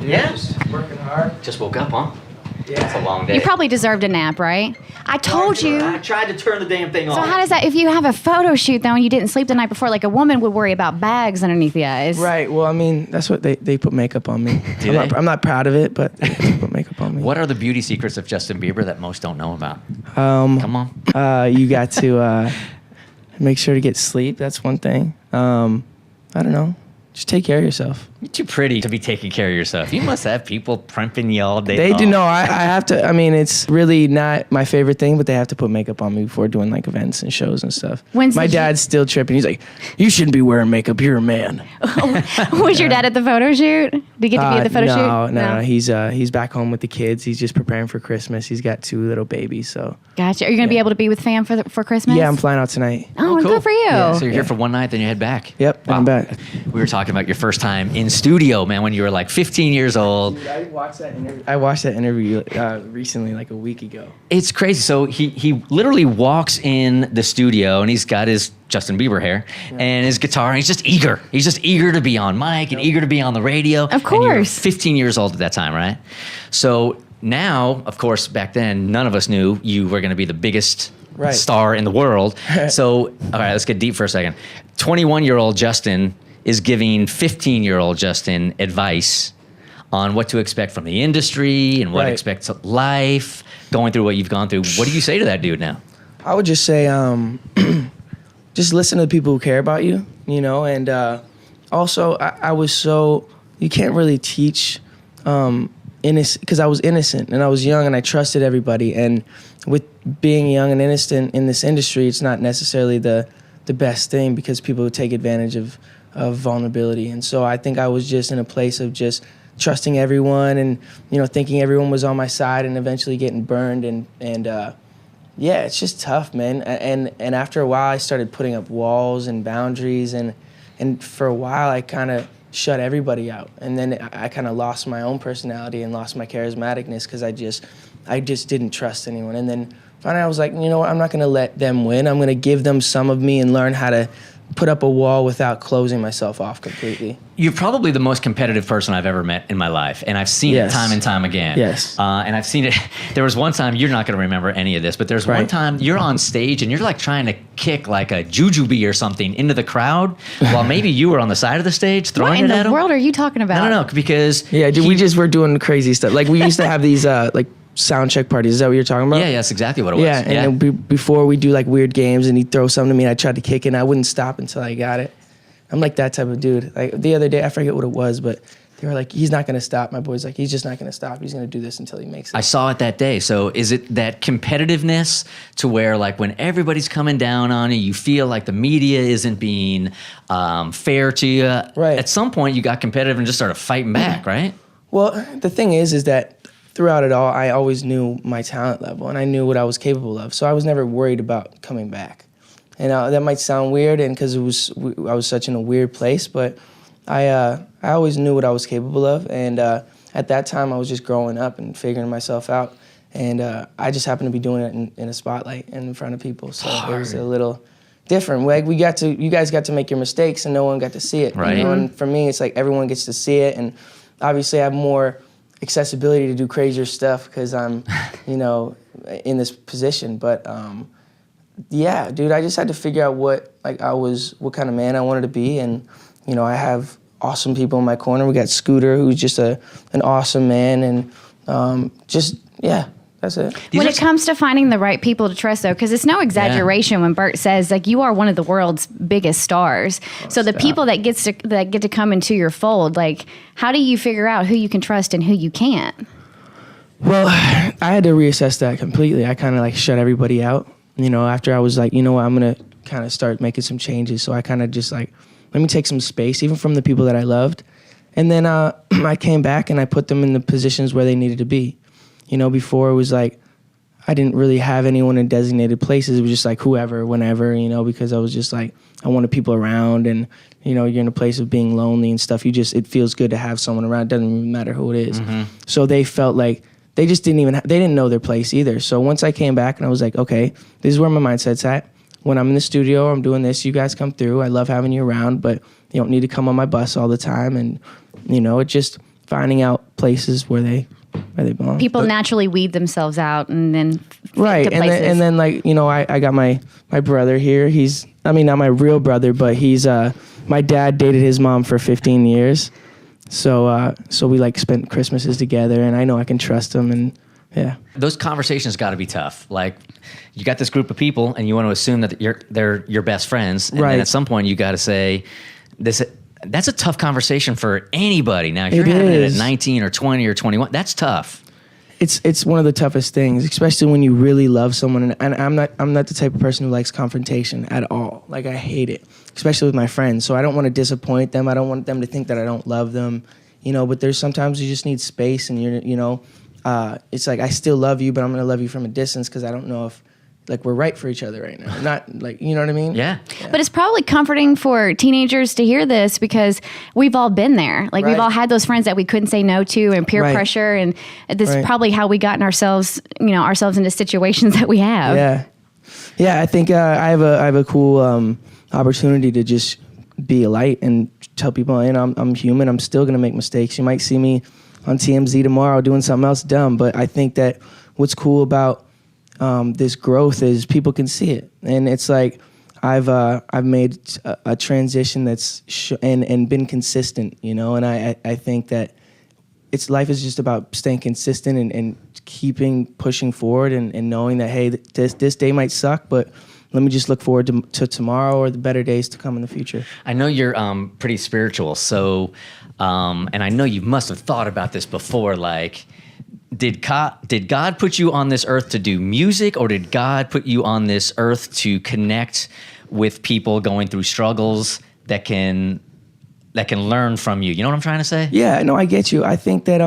dude. Yeah. Just working hard. Just woke up, huh? Yeah. It's a long day. You probably deserved a nap, right? I told you. I tried to turn the damn thing off. So how does that, if you have a photo shoot though and you didn't sleep the night before, like a woman would worry about bags underneath the eyes. Right. Well, I mean, that's what they put makeup on me. I'm not proud of it, but they put makeup on me. What are the beauty secrets of Justin Bieber that most don't know about? Come on. You got to make sure to get sleep. That's one thing. I don't know. Just take care of yourself. You're too pretty to be taking care of yourself. You must have people primping you all day They long. do know. I have to. I mean, it's really not my favorite thing, but they have to put makeup on me before doing like events and shows and stuff. My dad's still tripping. He's like, "You shouldn't be wearing makeup. You're a man." Was your dad at the photo shoot? Did he get to be at the photo shoot? No. He's back home with the kids. He's just preparing for Christmas. He's got 2 little babies. So. Gotcha. Are you gonna be able to be with fam for Christmas? Yeah, I'm flying out tonight. Oh, cool. good for you. Yeah, so you're here for one night, then you head back. Yep, Wow. I'm back. We were talking about your first time in studio, man, when you were like 15 years old. Dude, I watched that interview recently, like a week ago. It's crazy. So he literally walks in the studio and he's got his Justin Bieber hair and his guitar, and he's just eager. He's just eager to be on mic and eager to be on the radio. Of course. And you were 15 years old at that time, right? So now, of course, back then, none of us knew you were going to be the biggest star in the world. So, all right, let's get deep for a second. 21-year-old Justin is giving 15-year-old Justin advice on what to expect from the industry and what to expect of life, going through what you've gone through. What do you say to that dude now? I would just say, just listen to the people who care about you, you know, and also I was so, you can't really teach innocent, because I was innocent and I was young and I trusted everybody, and with being young and innocent in this industry, it's not necessarily the best thing because people take advantage of vulnerability. And so I think I was just in a place of just trusting everyone and, you know, thinking everyone was on my side and eventually getting burned. And yeah, it's just tough, man. And after a while, I started putting up walls and boundaries, and for a while, I kind of shut everybody out. And then I kind of lost my own personality and lost my charismaticness because I just didn't trust anyone. And then finally, I was like, you know what? I'm not going to let them win. I'm going to give them some of me and learn how to put up a wall without closing myself off completely. You're probably the most competitive person I've ever met in my life, and I've seen it time and time again. Yes. And I've seen it. There was one time, you're not going to remember any of this, but there's one time you're on stage and you're like trying to kick like a jujube or something into the crowd while maybe you were on the side of the stage throwing it at him. What in the world are you talking about? No, because... Yeah, dude, we just were doing crazy stuff. Like, we used to have these, like, sound check parties. Is that what you're talking about? Yeah, that's exactly what it was. Yeah, and then before we do like weird games and he'd throw something to me and I tried to kick it and I wouldn't stop until I got it. I'm like that type of dude. Like the other day, I forget what it was, but they were like, he's not going to stop. My boy's like, he's just not going to stop. He's going to do this until he makes it. I saw it that day. So is it that competitiveness to where like when everybody's coming down on you, you feel like the media isn't being fair to you? Right. At some point you got competitive and just started fighting back, right? Well, the thing is that throughout it all, I always knew my talent level and I knew what I was capable of. So I was never worried about coming back. And that might sound weird, and because I was such in a weird place, but I always knew what I was capable of. And at that time, I was just growing up and figuring myself out. And I just happened to be doing it in a spotlight and in front of people. So it was a little different. Like you guys got to make your mistakes, and no one got to see it. Right. You know? And for me, it's like everyone gets to see it, and obviously I have more accessibility to do crazier stuff because I'm, you know, in this position. But yeah, dude, I just had to figure out what kind of man I wanted to be, and you know, I have awesome people in my corner. We got Scooter, who's just an awesome man, and just yeah. That's it. When it comes to finding the right people to trust, though, because it's no exaggeration when Bert says, like, you are one of the world's biggest stars. So the people that get to come into your fold, like, how do you figure out who you can trust and who you can't? Well, I had to reassess that completely. I kind of like shut everybody out. You know, after I was like, you know what, I'm gonna kind of start making some changes. So I kind of just like, let me take some space, even from the people that I loved. And then I came back and I put them in the positions where they needed to be. You know, before it was like, I didn't really have anyone in designated places. It was just like whoever, whenever, you know, because I was just like, I wanted people around, and, you know, you're in a place of being lonely and stuff. It feels good to have someone around. It doesn't even matter who it is. Mm-hmm. So they felt like they just they didn't know their place either. So once I came back and I was like, okay, this is where my mindset's at. When I'm in the studio or I'm doing this, you guys come through. I love having you around, but you don't need to come on my bus all the time. And, you know, it just finding out places where they belong. People naturally weed themselves out and then Right, to places. and then like, you know, I got my brother here. He's, I mean, not my real brother, but he's my dad dated his mom for 15 years, so we like spent Christmases together, and I know I can trust him, and yeah. Those conversations got to be tough. Like, you got this group of people, and you want to assume that they're your best friends, and then at some point you got to say this. That's a tough conversation for anybody. Now, if you're having it at 19 or 20 or 21, that's tough. It's one of the toughest things, especially when you really love someone. And I'm not the type of person who likes confrontation at all. Like, I hate it, especially with my friends. So I don't want to disappoint them. I don't want them to think that I don't love them, you know. But there's sometimes you just need space, and it's like, I still love you, but I'm gonna love you from a distance because I don't know if like we're right for each other right now. Not like, you know what I mean? Yeah. But it's probably comforting for teenagers to hear this because we've all been there. Like, we've all had those friends that we couldn't say no to, and peer pressure, and this is probably how we gotten ourselves into situations that we have. Yeah. I think I have a cool opportunity to just be a light and tell people, I'm human. I'm still gonna make mistakes. You might see me on TMZ tomorrow doing something else dumb, but I think that what's cool about this growth is people can see it, and it's like I've made a transition that's and been consistent, you know. And I think that life is just about staying consistent and keeping pushing forward and knowing that, hey, this day might suck, but let me just look forward to tomorrow or the better days to come in the future. I know you're pretty spiritual, so and I know you must have thought about this before, like. Did God put you on this earth to do music, or did God put you on this earth to connect with people going through struggles that can learn from you? You know what I'm trying to say? Yeah, no, I get you. I think that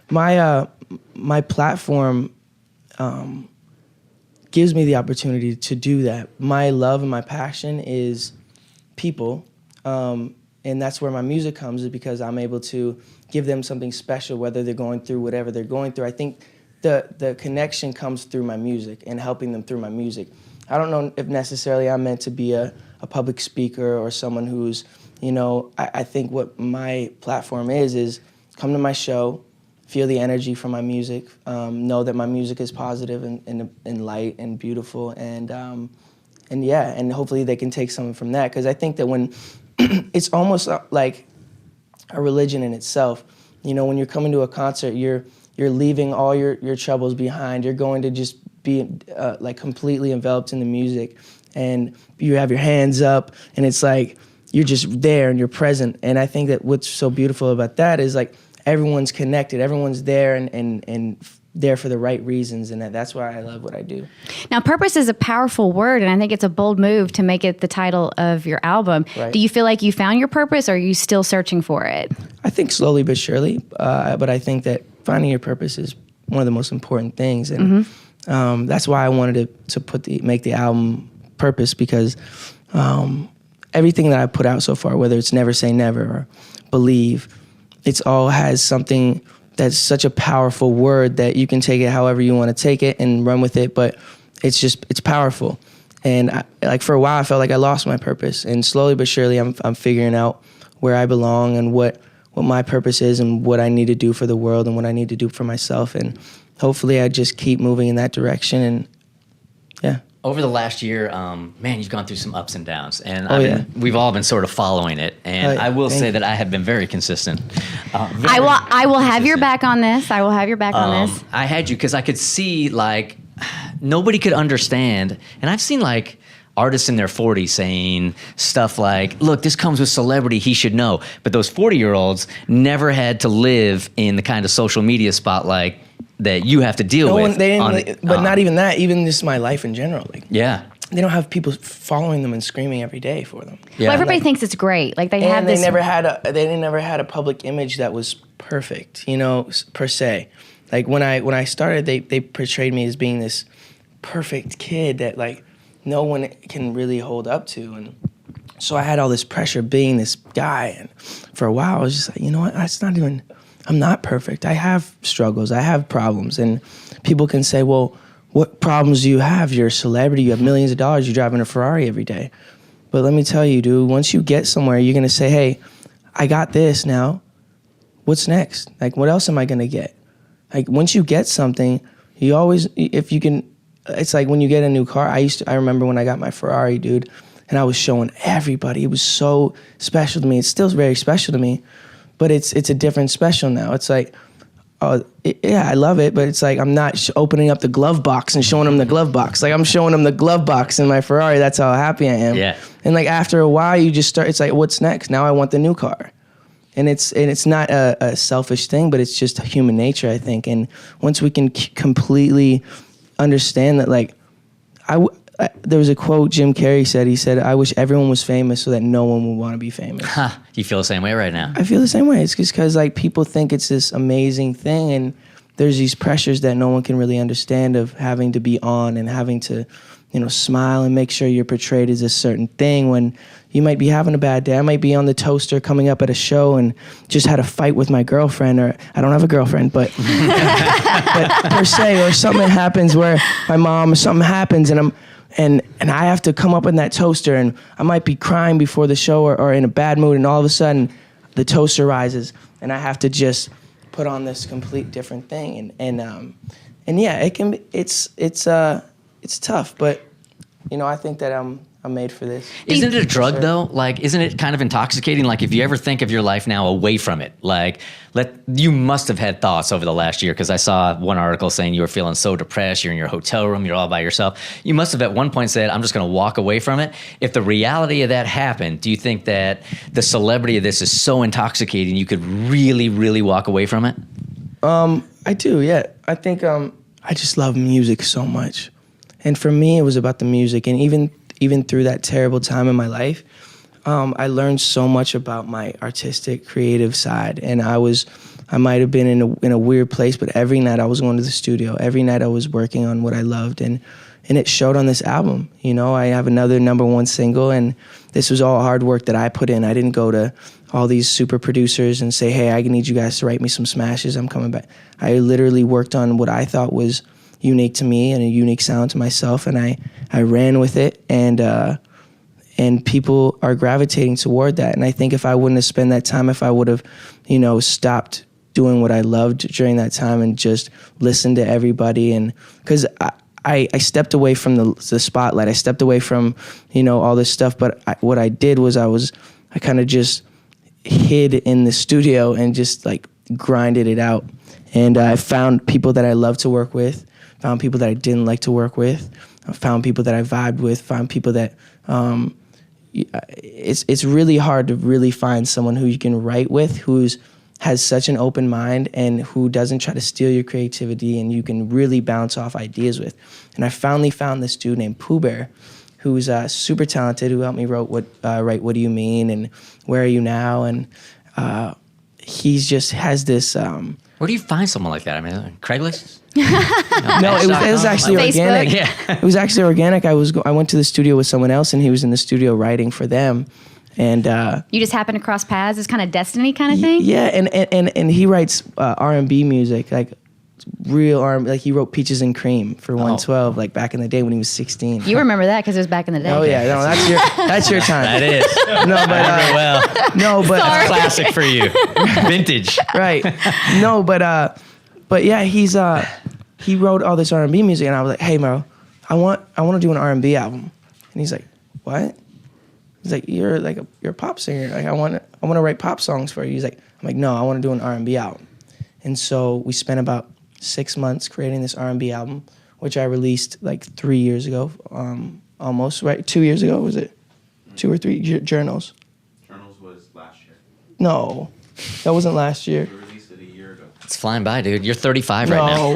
my platform gives me the opportunity to do that. My love and my passion is people, and that's where my music comes, is because I'm able to give them something special, whether they're going through whatever they're going through. I think the connection comes through my music and helping them through my music. I don't know if necessarily I'm meant to be a public speaker or someone who's, you know, I think what my platform is come to my show, feel the energy from my music, know that my music is positive and light and beautiful, and hopefully they can take something from that. Because I think that when it's almost like a religion in itself. You know, when you're coming to a concert, you're leaving all your troubles behind. You're going to just be like completely enveloped in the music, and you have your hands up, and it's like you're just there and you're present. And I think that what's so beautiful about that is like everyone's connected, everyone's there and there for the right reasons, and that's why I love what I do. Now, purpose is a powerful word, and I think it's a bold move to make it the title of your album. Right. Do you feel like you found your purpose, or are you still searching for it? I think slowly but surely, but I think that finding your purpose is one of the most important things, and that's why I wanted to make the album Purpose, because everything that I put out so far, whether it's Never Say Never or Believe, it's all has something that's such a powerful word that you can take it however you want to take it and run with it, but it's powerful. And for a while, I felt like I lost my purpose, and slowly but surely, I'm figuring out where I belong and what my purpose is and what I need to do for the world and what I need to do for myself. And hopefully, I just keep moving in that direction. And yeah. Over the last year, man, you've gone through some ups and downs, and we've all been sort of following it. And I will say that I have been very consistent. I will have your back on this. I will have your back on this. I had you because I could see like nobody could understand, and I've seen like artists in their 40s saying stuff like, "Look, this comes with celebrity. He should know." But those 40-year-olds never had to live in the kind of social media spotlight that you have to deal with. But not even that, even just my life in general. Like, yeah. They don't have people following them and screaming every day for them. Yeah. Well, everybody thinks it's great. Like they never had a public image that was perfect, you know, per se. Like when I started, they portrayed me as being this perfect kid that like no one can really hold up to, and so I had all this pressure being this guy. And for a while, I was just like, you know what? I'm not perfect. I have struggles. I have problems. And people can say, well, what problems do you have? You're a celebrity. You have millions of dollars. You're driving a Ferrari every day. But let me tell you, dude, once you get somewhere, you're going to say, hey, I got this now. what's next? Like, what else am I gonna get? Like, once you get something, you always, if you can, it's like when you get a new car. I remember when I got my Ferrari, dude, and I was showing everybody. It was so special to me. It's still very special to me, but it's a different special now. It's like, yeah, I love it, but it's like I'm not opening up the glove box and showing them the glove box. Like, I'm showing them the glove box in my Ferrari. That's how happy I am. Yeah. And like after a while, you just start. It's like, what's next? Now I want the new car. And it's not a selfish thing, but it's just human nature, I think. And once we can completely understand that, like, there was a quote Jim Carrey said. He said, "I wish everyone was famous so that no one would want to be famous." You feel the same way right now? I feel the same way. It's just because like people think it's this amazing thing, and there's these pressures that no one can really understand of having to be on and having to, smile and make sure you're portrayed as a certain thing when you might be having a bad day. I might be on the toaster coming up at a show and just had a fight with my girlfriend, or I don't have a girlfriend, but but per se, or something happens where my mom or something happens and I have to come up in that toaster, and I might be crying before the show or in a bad mood, and all of a sudden the toaster rises and I have to just put on this complete different thing, and yeah, it can be, it's tough, but I think that I'm made for this. Isn't it a drug though? Like, isn't it kind of intoxicating? Like, if you ever think of your life now away from it, like, you must have had thoughts over the last year, because I saw one article saying you were feeling so depressed, you're in your hotel room, you're all by yourself. You must have at one point said, I'm just going to walk away from it. If the reality of that happened, do you think that the celebrity of this is so intoxicating you could really, really walk away from it? I do, yeah. I think I just love music so much. And for me, it was about the music. And even through that terrible time in my life, I learned so much about my artistic, creative side. And I might have been in a weird place, but every night I was going to the studio. Every night I was working on what I loved, and it showed on this album. I have another #1 single, and this was all hard work that I put in. I didn't go to all these super producers and say, hey, I need you guys to write me some smashes. I'm coming back. I literally worked on what I thought was unique to me and a unique sound to myself, and I ran with it, and people are gravitating toward that. And I think if I wouldn't have spent that time, if I would have, stopped doing what I loved during that time and just listened to everybody, and because I stepped away from the spotlight, I stepped away from, all this stuff, but what I did was I kind of just hid in the studio and just like grinded it out. And I found people that I love to work with, found people that I didn't like to work with, found people that I vibed with, found people that it's really hard to really find someone who you can write with, has such an open mind and who doesn't try to steal your creativity, and you can really bounce off ideas with. And I finally found this dude named Pooh Bear, who's super talented, who helped me write What Do You Mean and Where Are You Now, and he's just has this. Where do you find someone like that? I mean, Craigslist? No, it was actually organic. Facebook. Yeah. It was actually organic. I went to the studio with someone else, and he was in the studio writing for them. And you just happened to cross paths. It's kind of destiny kind of thing. Yeah, and he writes R&B music, like real R&B. Like he wrote Peaches and Cream for 112, like back in the day when he was 16. You remember that because it was back in the day. Oh yeah, no, that's your time. That is. No, but Well, no, but that's classic for you. Vintage. Right. No, but yeah, he wrote all this R&B music, and I was like, hey, Mo, I want to do an R&B album. And he's like, what? He's like, you're a pop singer. Like I want to write pop songs for you. He's like, I'm like, no, I want to do an R&B album. And so we spent about 6 months creating this R&B album, which I released like 3 years ago, almost, right? 2 years ago, was it? 2 or 3 journals? Journals was last year. No, that wasn't last year. We released it a year ago. It's flying by, dude. You're 35 right now.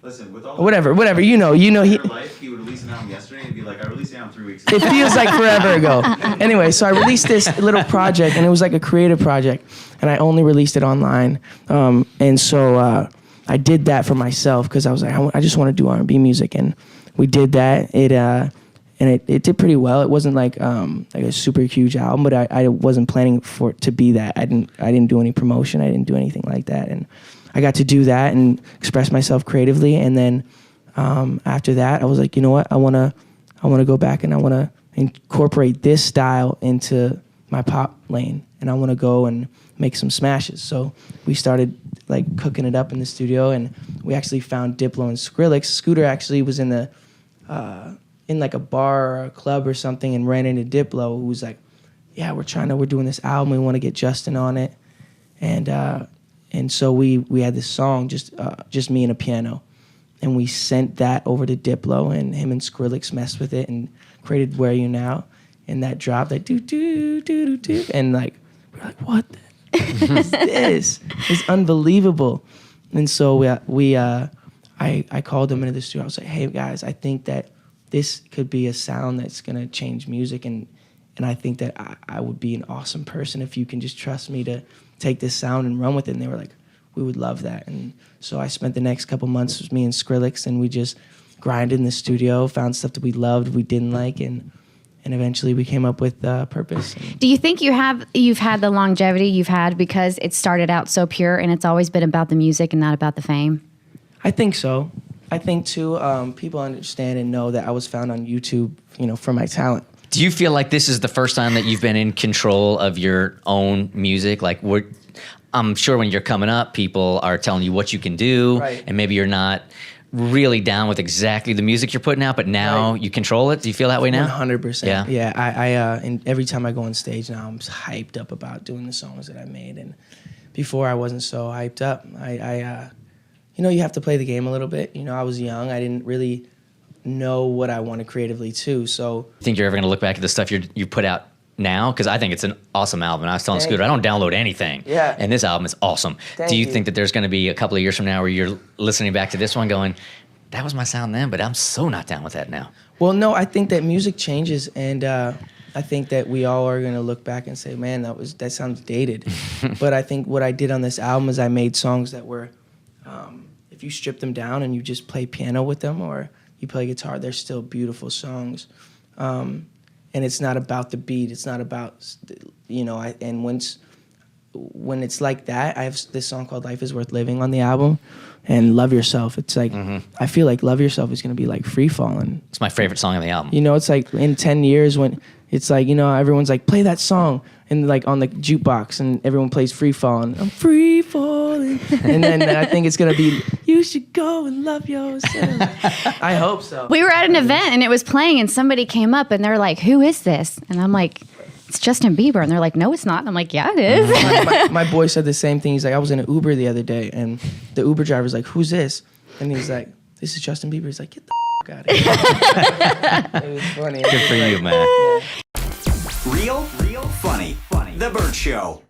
Listen, with all Whatever. You know. Your life, he would release an album yesterday and be like, I released the album 3 weeks ago. It feels like forever ago. Anyway, so I released this little project, and it was like a creative project, and I only released it online. And so I did that for myself because I was like, I just want to do R&B music, and we did that. It did pretty well. It wasn't like a super huge album, but I wasn't planning for it to be that. I didn't do any promotion. I didn't do anything like that, and I got to do that and express myself creatively. And then after that, I was like, you know what? I want to go back and I want to incorporate this style into my pop lane, and I want to go and make some smashes. So we started like cooking it up in the studio, and we actually found Diplo and Skrillex. Scooter actually was in the in like a bar or a club or something and ran into Diplo, who was like, yeah, we're doing this album, we want to get Justin on it. And so we had this song, just me and a piano. And we sent that over to Diplo, and him and Skrillex messed with it and created Where You Now. And that dropped like do do do do do, and like we're like, what is this? It's unbelievable. And so I called them into the studio. I was like, hey guys, I think that this could be a sound that's gonna change music, and I think that I would be an awesome person if you can just trust me to take this sound and run with it. And they were like, we would love that. And so I spent the next couple months with me and Skrillex, and we just grinded in the studio, found stuff that we loved, we didn't like, and eventually we came up with Purpose. Do you think you've had the longevity you've had because it started out so pure and it's always been about the music and not about the fame? I think so. I think too, people understand and know that I was found on YouTube, for my talent. Do you feel like this is the first time that you've been in control of your own music? Like, I'm sure when you're coming up, people are telling you what you can do, right, and maybe you're not really down with exactly the music you're putting out, but now you control it. Do you feel that way now? 100%. Yeah. Yeah. And every time I go on stage now, I'm hyped up about doing the songs that I made. And before I wasn't so hyped up. You have to play the game a little bit. I was young. I didn't really know what I wanted creatively too. So think you're ever going to look back at the stuff you put out now? Because I think it's an awesome album. I was telling Scooter, I don't download anything. Yeah. And this album is awesome. Do you think that there's going to be a couple of years from now where you're listening back to this one going, that was my sound then, but I'm so not down with that now? Well, no, I think that music changes, and I think that we all are going to look back and say, man, that sounds dated. But I think what I did on this album is I made songs that were, if you strip them down and you just play piano with them or you play guitar, they're still beautiful songs. And it's not about the beat. It's not about, and when it's like that, I have this song called Life is Worth Living on the album, and Love Yourself. It's like, I feel like Love Yourself is going to be like Free Fallin'. It's my favorite song on the album. It's like in 10 years when it's like, everyone's like, play that song. And like on the jukebox and everyone plays Free Fallin'. I'm free falling. And then I think it's going to be, you should go and love yourself. I hope so. We were at an event and it was playing and somebody came up and they're like, who is this? And I'm like, it's Justin Bieber. And they're like, no, it's not. And I'm like, yeah, it is. My boy said the same thing. He's like, I was in an Uber the other day and the Uber driver's like, who's this? And he's like, this is Justin Bieber. He's like, get the out of here. It was funny. Good for you, man. Real, funny. The Bert Show.